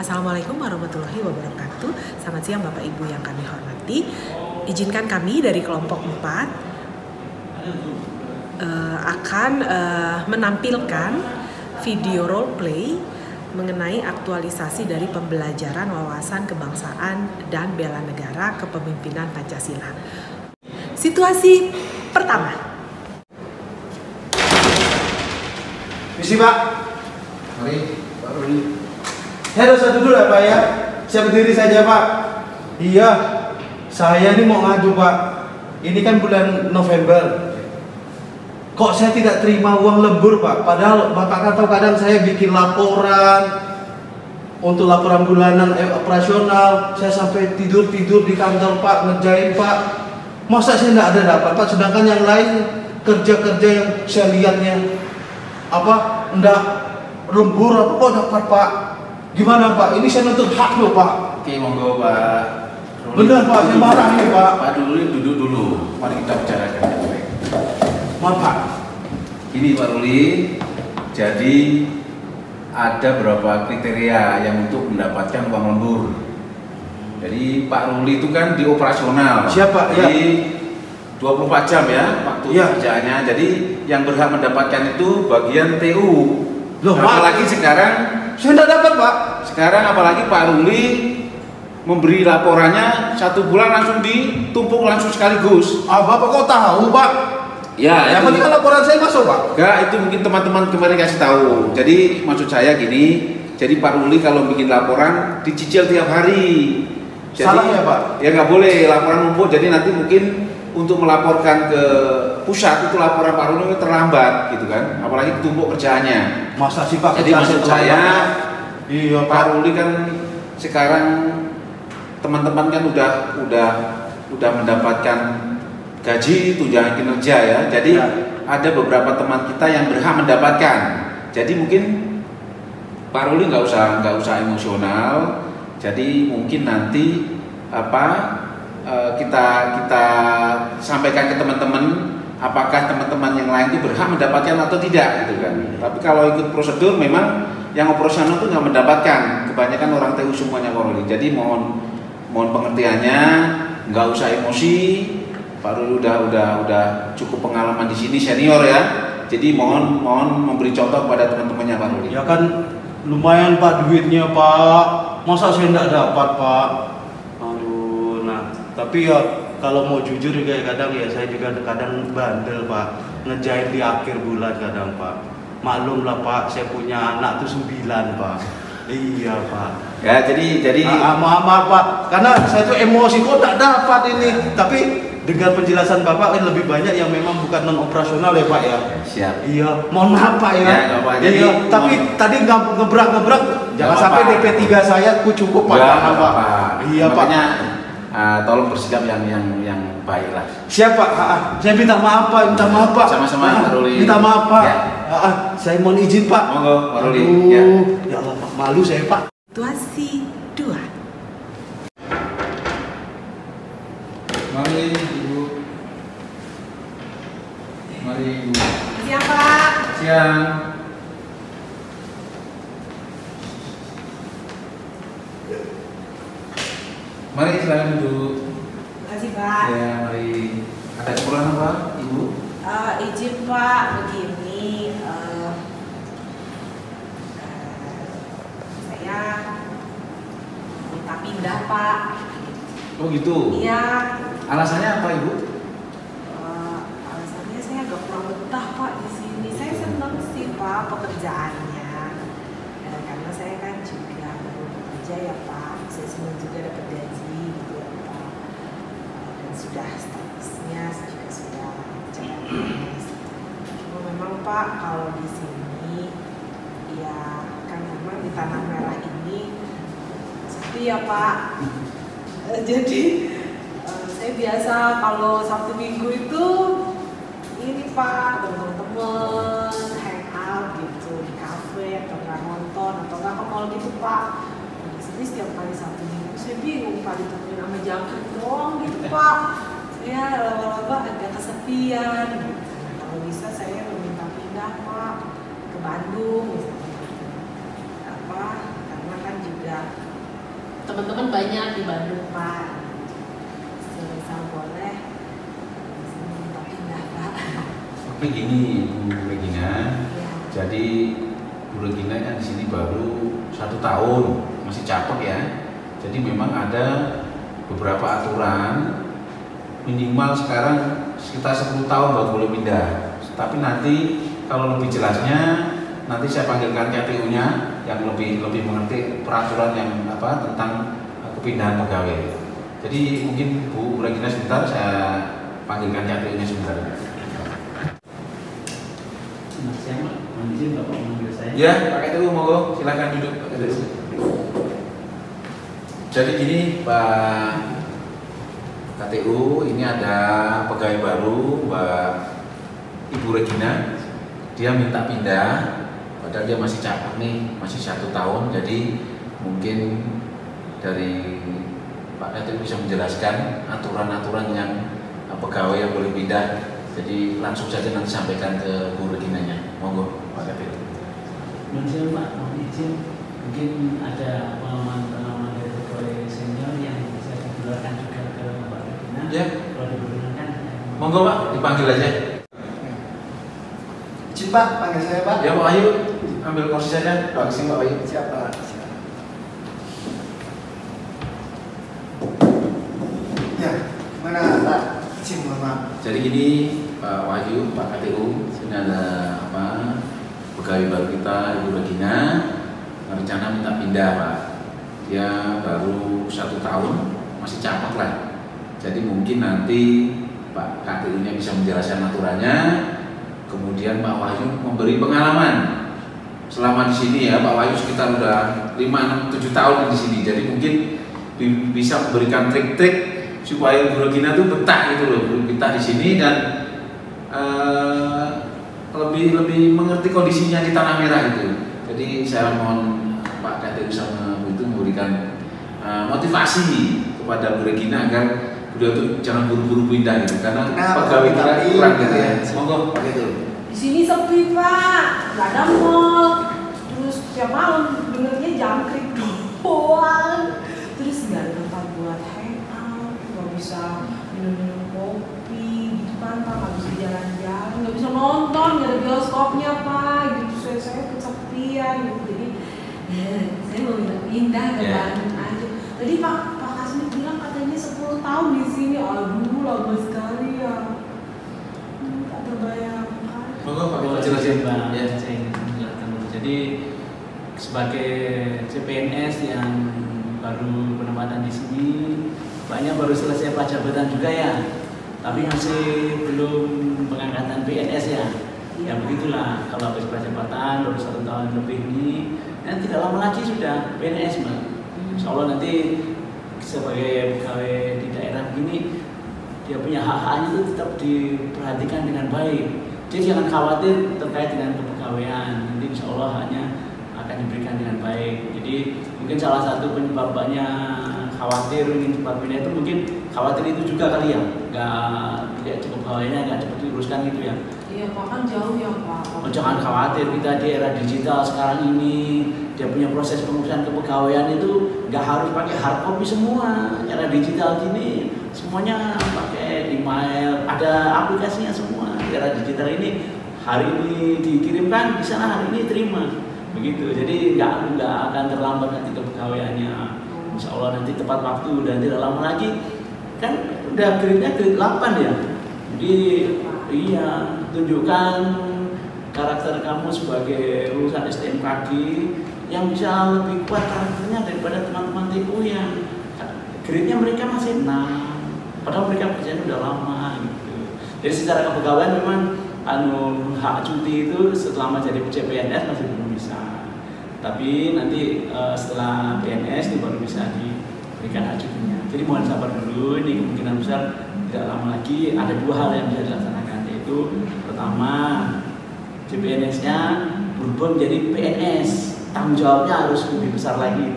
Assalamualaikum warahmatullahi wabarakatuh. Selamat siang Bapak Ibu yang kami hormati. Izinkan kami dari kelompok 4 akan menampilkan video role play mengenai aktualisasi dari pembelajaran wawasan kebangsaan dan bela negara kepemimpinan Pancasila. Situasi pertama. Misi Pak. Mari, Pak Ruli. Saya dosa dulu ya Pak ya. Saya berdiri saja Pak. Iya, saya ini mau ngadu Pak. Ini kan bulan November. Kok saya tidak terima uang lembur Pak? Padahal Bapak kan tahu kadang saya bikin laporan untuk laporan bulanan operasional. Saya sampai tidur di kantor Pak, ngerjain Pak. Masa saya tidak ada dapat Pak? Sedangkan yang lain kerja-kerja yang saya lihatnya enggak lembur apa kok dapat Pak? Gimana Pak? Ini saya nuntut hak loh Pak. Oke, monggo Pak. Benar Pak, saya marah nih Pak. Pak Ruli duduk dulu. Mari kita bicarakan baik-baik. Maaf Pak. Ini Pak Ruli, jadi ada beberapa kriteria yang untuk mendapatkan uang lembur. Jadi Pak Ruli itu kan di operasional. Siapa? Jadi 24 jam ya waktu kerjaannya. Jadi yang berhak mendapatkan itu bagian TU. Loh, apalagi Pak, sekarang saya tidak dapat Pak. Sekarang apalagi Pak Ruli memberi laporannya 1 bulan langsung ditumpuk langsung sekaligus. Bapak kok tahu Pak? Ya, yang penting kan laporan saya masuk Pak. Enggak, itu mungkin teman-teman kemarin kasih tahu. Jadi maksud saya gini, jadi Pak Ruli kalau bikin laporan dicicil tiap hari. Jadi, salah ya Pak? Ya nggak boleh laporan numpuk. Jadi nanti mungkin untuk melaporkan ke pusat itu laporan Pak Ruli terlambat gitu kan. Apalagi ditumpuk kerjaannya. Masa sih Pak? Jadi maksud saya, iya Pak Ruli kan sekarang teman-teman kan udah mendapatkan gaji tunjangan kinerja ya. Jadi ada beberapa teman kita yang berhak mendapatkan. Jadi mungkin Pak Ruli nggak usah emosional. Jadi mungkin nanti kita sampaikan ke teman-teman apakah teman-teman yang lain itu berhak mendapatkan atau tidak gitu kan. Tapi kalau ikut prosedur memang yang operasional itu nggak mendapatkan. Kebanyakan orang TU semuanya Pak Ruli. Jadi mohon pengertiannya, nggak usah emosi. Pak Ruli udah cukup pengalaman di sini, senior ya. Jadi mohon memberi contoh kepada teman-temannya Pak Ruli. Ya kan lumayan Pak duitnya Pak. Masa saya tidak dapat Pak? Aduh, nah tapi ya kalau mau jujur juga kadang ya saya juga kadang bandel Pak. Ngejain di akhir bulan kadang Pak. Maklum lah Pak, saya punya anak tuh 9 Pak. Iya Pak. Ya jadi maaf Pak, karena saya tuh emosi kok tak dapat ini. Tapi dengan penjelasan Bapak lebih banyak yang memang bukan non operasional ya Pak ya. Siap. Iya, mohon maaf Pak ya. Jadi, tapi tadi ngebrak jangan sampai DP 3 saya ku cukup Pak. Iya Pak. Makanya tolong bersikap yang baik lah. Siap Pak. Saya minta maaf Pak, Sama-sama Pak Ruli. Minta maaf Pak. Ya. Saya mohon izin Pak. Monggo Pak Ruli. Ya Allah Pak, malu saya Pak. Situasi 2. Mari Ibu. Siang Pak. Siang. Mari silakan duduk. Terima kasih Pak. Ya, mari. Ada keperluan apa, Ibu? Izin Pak, begini. Saya minta pindah Pak. Oh gitu. Iya. Alasannya apa, Ibu? Alasannya saya agak kurang betah Pak di sini. Saya senang sih Pak pekerjaannya. Karena saya kan juga baru bekerja ya Pak. Saya senang juga dapat gaji gitu ya Pak. Dan sudah statusnya juga sudah CPNS. Cuma memang Pak kalau di sini ya kan memang di Tanah Merah ini sepi ya Pak. Jadi saya biasa kalau Sabtu Minggu itu ini Pak teman-teman hangout gitu di kafe atau nggak nonton atau nggak ke mall gitu Pak. Di sini setiap kali Sabtu Minggu saya bingung Pak ditemuin sama jangkrik doang gitu Pak. Saya lama-lama agak kesepian. Nah, kalau bisa saya meminta pindah Pak ke Bandung misalnya. Karena kan juga juga teman-teman banyak di Bandung Pak, misal boleh minta pindah Pak. Oke gini Bu Regina, Ya. jadi Bu Regina kan di sini baru 1 tahun, masih capek ya. Jadi memang ada beberapa aturan, minimal sekarang sekitar 10 tahun baru boleh pindah. Tapi nanti kalau lebih jelasnya nanti saya panggilkan KTU-nya yang lebih mengerti peraturan yang tentang kepindahan pegawai. Jadi mungkin Bu Regina sebentar, saya panggilkan KTU-nya sebentar. Mas saya mohon izin Bapak memanggil saya. Ya, Pak KTU monggo silakan duduk Pak KTU. Jadi gini Pak KTU, ini ada pegawai baru Mbak Ibu Regina. Dia minta pindah, padahal dia masih capek nih, masih 1 tahun. Jadi mungkin dari Pak KTU bisa menjelaskan aturan-aturan yang pegawai yang boleh pindah. Jadi langsung saja nanti sampaikan ke Bu Reginanya. Monggo Pak KTU. Mohon izin Pak, mohon izin. Mungkin ada pengalaman dari pegawai senior yang bisa ditularkan juga ke Mbak Regina. Ya. Kalau diperkenankan. Monggo Pak, dipanggil aja. Izin Pak, panggil saya Pak. Ya Pak Wahyu, ambil kursi saja. Pak sini Pak Wahyu. Siapa? Ya, mana Pak? Izin Bapak. Jadi gini Pak Wahyu, Pak KTU, sini ada pegawai baru kita Ibu Regina, rencana minta pindah Pak. Dia baru 1 tahun, masih capek lah. Jadi mungkin nanti Pak KTU-nya bisa menjelaskan aturannya. Kemudian Pak Wahyu memberi pengalaman selama di sini ya. Pak Wahyu sekitar udah 5, 6, 7 tahun di sini. Jadi mungkin bisa memberikan trik-trik supaya Bu Regina tuh betah gitu loh, betah di sini dan lebih mengerti kondisinya di Tanah Merah gitu. Jadi saya mohon Pak KTU sama Bu itu memberikan motivasi kepada Bu Regina agar beliau tuh jangan buru-buru pindah gitu, karena pegawai kita kurang gitu ya. Monggo Pak KTU. Di sini sepi Pak, nggak ada mall. Terus tiap malam dengernya jangkrik doang. Terus nggak ada tempat buat hangout, nggak bisa minum kopi gitu kan Pak, nggak bisa jalan-jalan, nggak bisa nonton, nggak ada bioskopnya Pak. Gitu saya kesepian gitu. Jadi saya mau pindah ke Bandung aja. Tadi Pak Kasmi bilang katanya 10 tahun di sini. Aduh lama sekali ya. Tak terbayangkan. Monggo Pak Boleh jelasin. Pak, Ya. saya ingin menjelaskan dulu. Jadi sebagai CPNS yang baru penempatan di sini, banyak baru selesai pelajaran juga ya, tapi masih belum pengangkatan PNS ya. Ya begitulah, kalau habis pelajaran baru 1 tahun lebih ini, dan tidak lama lagi sudah PNS Mbak. Insya Allah nanti sebagai pegawai di daerah begini, dia punya hak-haknya itu tetap diperhatikan dengan baik. Jadi jangan khawatir terkait dengan kepegawaian. Nanti insya Allah haknya akan diberikan dengan baik. Jadi mungkin salah satu penyebabnya khawatir ingin cepat pindah itu mungkin khawatir itu juga kali ya, nggak cukup pegawainya nggak cepat diuruskan gitu ya. Iya Pak, kan jauh ya Pak. Oh, jangan khawatir, kita di era digital sekarang ini, dia punya proses pengurusan kepegawaian itu nggak harus pakai hard copy semua. Era digital gini semuanya pakai email, ada aplikasinya semua. Di era digital ini hari ini dikirimkan, di sana hari ini terima, begitu. Jadi nggak akan terlambat nanti kepegawaiannya. Insya Allah nanti tepat waktu dan tidak lama lagi. Kan udah grade-nya grade 8 ya. Jadi iya, tunjukkan karakter kamu sebagai lulusan STMKG yang bisa lebih kuat karakternya daripada teman-teman TU yang grade-nya mereka masih 6, padahal mereka kerjanya udah lama gitu. Jadi secara kepegawaian memang hak cuti itu selama jadi CPNS masih belum bisa. Tapi nanti setelah PNS itu baru bisa diberikan hak cutinya. Jadi mohon sabar dulu, ini kemungkinan besar tidak lama lagi ada 2 hal yang bisa dilaksanakan, yaitu pertama CPNS-nya berubah menjadi PNS, tanggung jawabnya harus lebih besar lagi.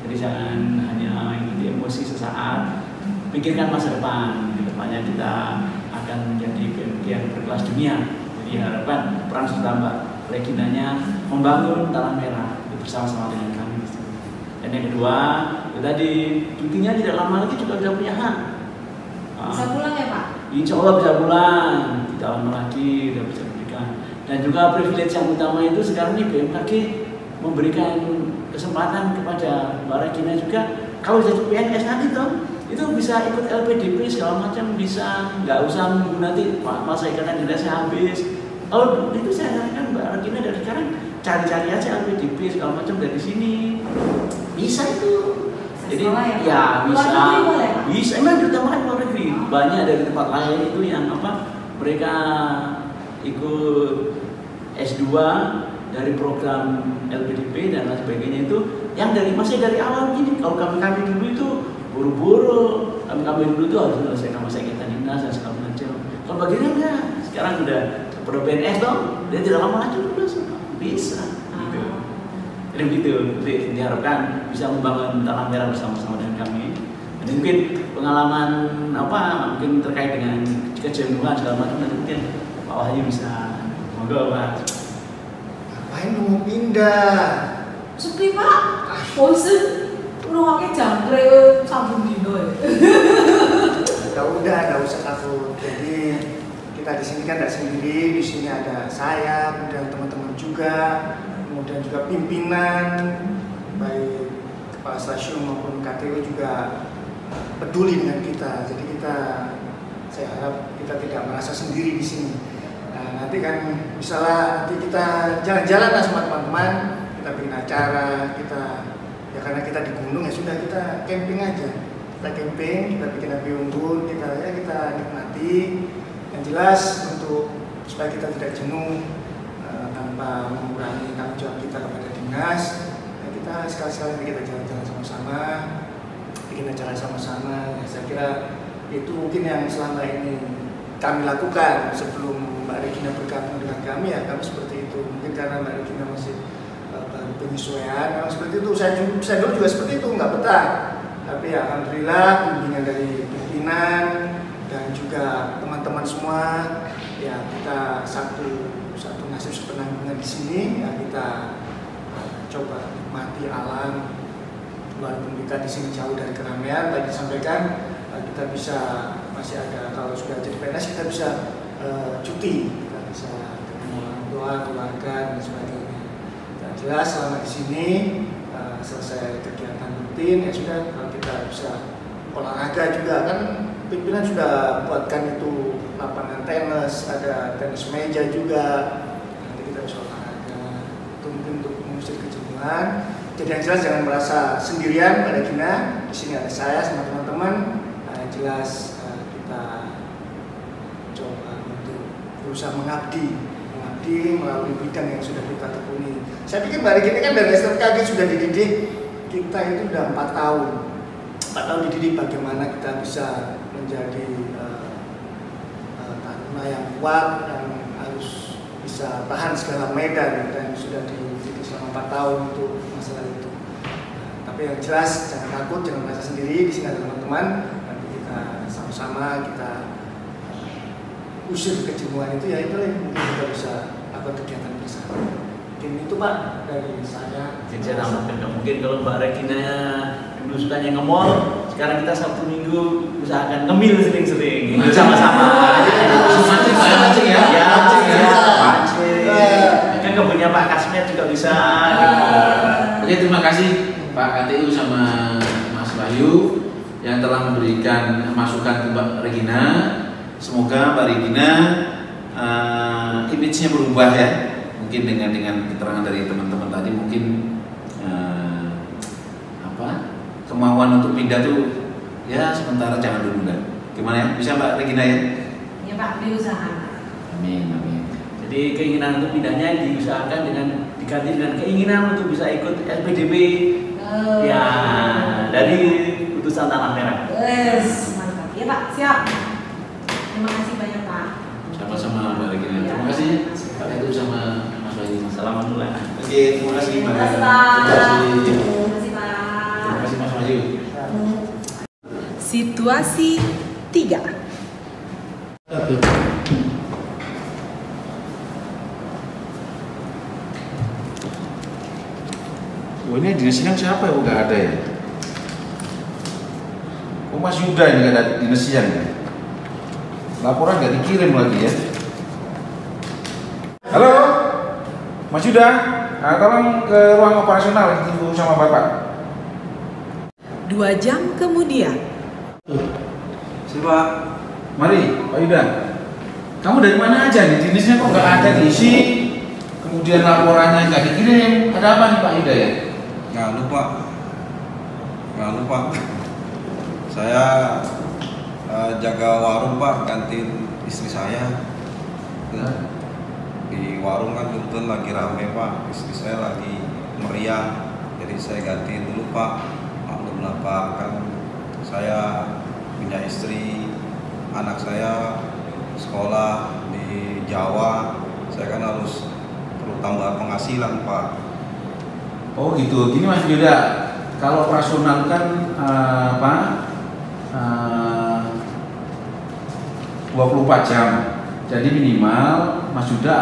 Jadi jangan hanya ikuti emosi sesaat, pikirkan masa depan. Di depannya kita akan menjadi yang berkelas dunia. Jadi harapkan peran serta Mbak Reginanya membangun Tanah Merah bersama-sama dengan kami di sini. Dan yang kedua, itu tadi cutinya tidak lama lagi juga sudah punya hak. Bisa pulang ya Pak? Insya Allah bisa pulang, tidak lama lagi sudah bisa diberikan. Dan juga privilege yang utama itu sekarang ini BMKG memberikan kesempatan kepada Mbak Regina juga kalau jadi PNS nanti itu bisa ikut LPDP segala macam, bisa nggak usah menunggu nanti masa ikatan dinasnya habis. Kalau itu saya sarankan Mbak Regina dari sekarang cari-cari aja LPDP segala macam dari sini, bisa itu. Jadi ya bisa emang diutamakan luar negeri. Banyak dari tempat lain itu yang mereka ikut S2 dari program LPDP dan lain sebagainya itu yang masih dari awal gini. Kalau kami dulu itu buru-buru, kami dulu itu harus menyelesaikan masa ikatan dinas dan segala macam. Kalau bagian enggak, sekarang udah pada PNS dia tidak lama lagi lulus, bisa. Gitu. Jadi begitu, diharapkan bisa membangun tanah merah bersama-sama dengan kami. Dan mungkin pengalaman mungkin terkait dengan kejenuhan segala macam, nanti mungkin Pak Wahyu bisa monggo Pak. Ngapain lu mau pindah? Sepi Pak, bosen. Ruangnya jangkrik sambung dino ya. Udah, nggak usah takut. Jadi kita di sini kan nggak sendiri. Di sini ada saya, kemudian teman-teman juga, kemudian juga pimpinan, baik kepala stasiun maupun KTW juga peduli dengan kita. Jadi saya harap kita tidak merasa sendiri di sini. Nah, nanti kan misalnya nanti kita jalan-jalan lah sama teman-teman, kita bikin acara, ya karena kita di gunung ya sudah kita camping aja. Kita camping, kita bikin api unggun, kita nikmati. Yang jelas supaya kita tidak jenuh tanpa mengurangi tanggung jawab kita kepada dinas. Ya kita sekali-sekali kita jalan-jalan sama-sama, bikin acara sama-sama. Ya, saya kira itu mungkin yang selama ini kami lakukan sebelum Mbak Regina bergabung dengan kami, ya kami seperti itu. Mungkin karena Mbak Regina masih penyesuaian, memang seperti itu. Saya dulu juga seperti itu, nggak betah. Tapi ya alhamdulillah bimbingan dari pimpinan dan juga teman-teman semua, ya kita satu nasib sepenanggungan di sini. Ya kita coba nikmati alam, walaupun kita di sini jauh dari keramaian. Tadi disampaikan kita bisa masih ada, kalau sudah jadi PNS kita bisa cuti, kita bisa ketemu orang tua, keluarga dan sebagainya. Jelas selama di sini selesai kegiatan rutin ya sudah, kalau kita bisa olahraga juga kan pimpinan sudah buatkan itu lapangan tenis, ada tenis meja juga, nanti kita bisa olahraga itu mungkin untuk mengusir kejenuhan. Jadi yang jelas jangan merasa sendirian pada Gina, di sini ada saya sama teman-teman. Jelas kita coba untuk berusaha mengabdi melalui bidang yang sudah kita tekuni. Saya pikir Mbak Regina kan dari STKG sudah dididik, kita itu sudah 4 tahun dididik bagaimana kita bisa menjadi taruna yang kuat, yang harus bisa tahan segala medan, dan sudah dididik selama 4 tahun untuk masalah itu. Tapi yang jelas jangan takut, jangan merasa sendiri, di sini ada teman-teman, nanti kita sama-sama kita usir kejenuhan itu, ya itu mungkin kita bisa kegiatan bersama. Mungkin itu Pak dari saya. Saya tambahkan, mungkin kalau Mbak Regina dulu sukanya nge-mall, sekarang kita Sabtu Minggu usahakan ngemil sering-sering sama-sama. Mancing ya. Mancing. Kan kebunnya Pak Kasmet juga bisa. Oke, terima kasih Pak KTU sama Mas Wahyu yang telah memberikan masukan ke Mbak Regina. Semoga Mbak Regina image-nya berubah ya, mungkin dengan keterangan dari teman-teman tadi, mungkin kemauan untuk pindah tuh ya sementara jangan dulu kan, gimana ya, bisa Mbak Regina ya? Ya Pak, diusahakan. Amin. Jadi keinginan untuk pindahnya diusahakan dengan diganti dengan keinginan untuk bisa ikut LPDP ya dari utusan Tanah Merah. Yes, mantap ya Pak, siap. Terima kasih banyak Pak. Sama-sama Mbak Regina. Terima kasih Pak itu sama Mas Wahyu. Assalamualaikum. Oke, terima kasih Mbak. Terima kasih Pak. Terima Terima kasih Mas Wahyu. Situasi 3. Oh ini dinas siang siapa ya? Nggak ada ya? Oh Mas Yuda ini nggak ada dinas siang ya? Laporan nggak dikirim lagi ya? Halo, Mas Yuda, tolong ke ruang operasional ditunggu sama Bapak. 2 jam kemudian. Siapa? Mari, Pak Yuda. Kamu dari mana aja nih? Dinasnya kok nggak ada diisi? Kemudian laporannya nggak dikirim. Ada apa nih Pak Yuda ya? Nggak lupa. Saya jaga warung Pak, gantiin istri saya. Di warung kan kebetulan lagi rame Pak, istri saya lagi meriah, jadi saya gantiin dulu Pak. Maklumlah Pak, kan saya punya istri, anak saya sekolah di Jawa, saya kan harus perlu tambah penghasilan Pak. Oh gitu, gini Mas Yuda, kalau operasional kan 24 jam, jadi minimal Mas Yuda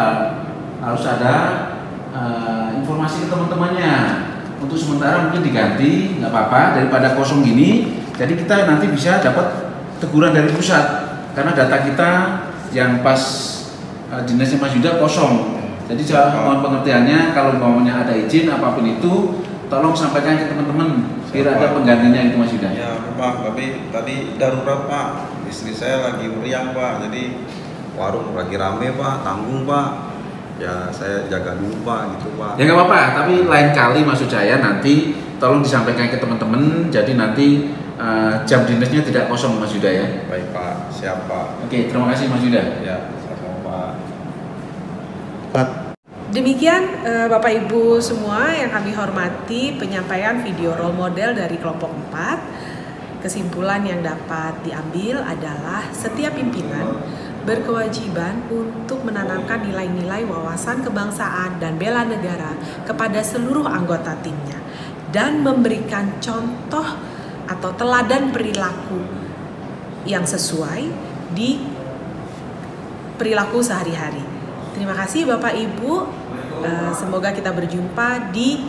harus ada informasi ke teman-temannya. Untuk sementara mungkin diganti, nggak apa-apa, daripada kosong gini, jadi kita nanti bisa dapat teguran dari pusat, karena data kita yang pas dinasnya Mas Yuda kosong. Jadi mohon pengertiannya, kalau maunya ada izin apapun itu, tolong sampaikan ke teman-teman biar ada penggantinya itu Mas Yuda. Ya Pak, tapi tadi darurat Pak, istri saya lagi meriang Pak, jadi warung lagi rame Pak, tanggung Pak. Ya saya jaga dulu Pak, gitu Pak. Ya nggak apa-apa, tapi lain kali maksud saya nanti tolong disampaikan ke teman-teman, jadi nanti jam dinasnya tidak kosong Mas Yuda ya. Baik Pak, siap Pak. Oke, terima kasih Mas Yuda. Ya, sama Pak. Demikian Bapak Ibu semua yang kami hormati, penyampaian video role model dari kelompok 4. Kesimpulan yang dapat diambil adalah setiap pimpinan berkewajiban untuk menanamkan nilai-nilai wawasan kebangsaan dan bela negara kepada seluruh anggota timnya dan memberikan contoh atau teladan perilaku yang sesuai di perilaku sehari-hari. Terima kasih Bapak Ibu, semoga kita berjumpa di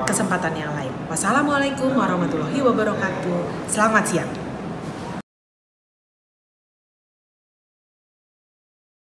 kesempatan yang lain. Wassalamualaikum warahmatullahi wabarakatuh. Selamat siang.